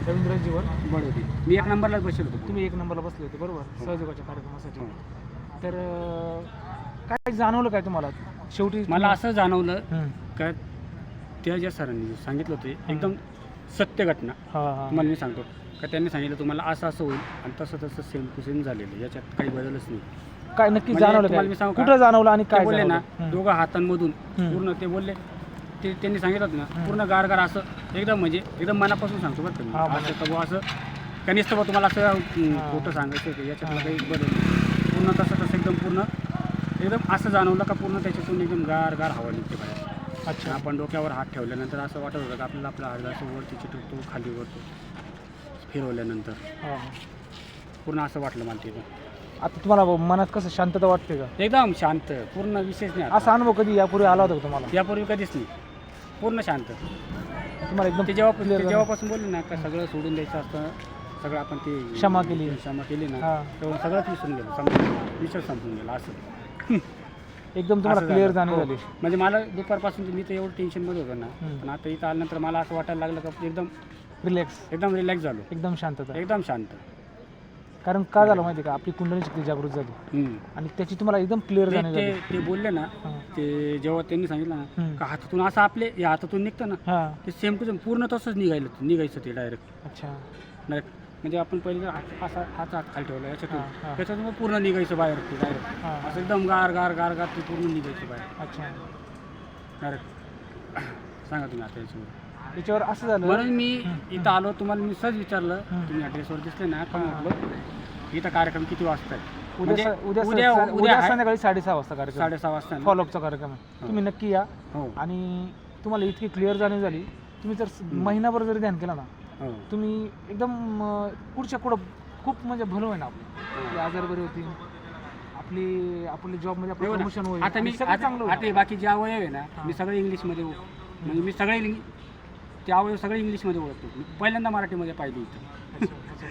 रवींद्रजीवर बडोदी. मी एक नंबरलाच बसलो होतो. तुम्ही 1 नंबरला बसले होते बरोबर सहयोगाच्या कार्यक्रमासाठी. तर काय जाणवलं काय तुम्हाला शेवटी? मला असं जाणवलं हं. का त्या ज्या सरांनी सांगितलं होते एकदम सत्य घटना हां तुम्हाला मी सांगतो का त्यांनी सांगितलं तुम्हाला असं असं होईल आणि तसं तसं सेम टू सेम झालेलं, याच्यात काही बदलच नाही. काय नक्की म्हणजे जाणवलं तुम्हाला काय? मी सांगू का? कुठं जाणवलं आणि ते काय बोलले ना जाणवलं? दोघं हातांमधून हं. पूर्ण ते बोलले ते त्यांनी सांगितलं होतं ना पूर्ण गार गार असं एकदम म्हणजे एकदम मनापासून सांगतो बरं का मी. हां, असं का बुवा असं कनिष्ठ बुवा तुम्हाला असं खोटं सांगायचं होतं याच्यातलं काही बदल नाही. पूर्ण तसं तसं एकदम पूर्ण एकदम असं जाणवलं का पूर्ण त्याच्यातून एकदम गार गार हवा निघते बाहेर. अच्छा. आपण डोक्यावर हात ठेवल्यानंतर असं वाटत होतं का आपल्याला आपला हात असं वरती चिटकतो खाली वरतो फिरवल्यानंतर हां. पूर्ण असं वाटलं मला तिथं. आता तुम्हाला मनात कसं शांतता वाटते का? एकदम शांत पूर्ण विशेष नाही आता. असा अनुभव कधी यापूर्वी आला होता का तुम्हाला? यापूर्वी कधीच नाही. पूर्ण शांत. तुम्हाला एकदम ते जेव्हापासून बोलले ना का सगळं सोडून द्यायचं असतं, सगळं आपण ते क्षमा केली ना हां. तेव्हा सगळंच विसरून गेलो, समजून विषय संपून गेला असं. एकदम तुम्हाला असं क्लिअर झालं. जाणीव हो. झाली. म्हणजे मला दुपारपासून मी तर एवढं टेन्शनमध्ये होतो ना, हं. पण आता इथं आल्यानंतर मला असं वाटायला लागलं का रिलॅक्स, एकदम रिलॅक्स झालो, एकदम शांतता. एकदम शांत. कारण काय झालं माहिती आहे का, आपली कुंडली शक्ती जागृत झाली हं. आणि त्याची तुम्हाला एकदम क्लिअर जाणीव ते झाली. ते बोलले ना, हां. ते जेव्हा त्यांनी सांगितलं ना हं. का हातातून असं आपले या हातातून निघतं ना हां. ते सेम टू सेम पूर्ण तसंच निघायचं ते डायरेक्ट अच्छा. म्हणजे आपण पहिले जर असा हात खाली ठेवला याच्यातून हां, हां. त्याच्यातून पूर्ण निघायचं बाहेर ते डायरेक्ट हां. असं एकदम गार गार गार गार ते पूर्ण निघायचं बाहेर अच्छा. डायरेक्ट. सांगा तुम्ही आता याच्यावर. त्याच्यावर असं झालं. म्हणून मी हं. इथं आलो, तुम्हाला मी सहज विचारलं हं. तुम्ही ॲड्रेसवर दिसले ना का हां. म्हटलं इथं कार्यक्रम किती वाजता आहे? म्हणजे उद्या उद्या आहे. संध्याकाळी 6:30 वाजता कार्यक्रम, 6:30 वाजता आहे ना? फॉलोअपचा कार्यक्रम आहे. हो. तुम्ही नक्की या. हो आणि तुम्हाला इतकी क्लिअर जाणीव झाली, तुम्ही जर महिनाभर जरी ध्यान केलं ना, हो तुम्ही एकदम पुढच्या पुढं खूप म्हणजे भलं होईल आपलं. आपली आजार बरी होतील, आपली जॉबमध्ये आपलं हो ना. प्रमोशन होईल आता आणि मी सगळं चांगलं आता होईल. बाकी जे अवयव आहे ना हां. मी सगळे इंग्लिशमध्ये म्हणजे मी सगळे ते अवयव सगळे इंग्लिशमध्ये ओळखतो. मी पहिल्यांदा मराठीमध्ये पाहिजे इथं.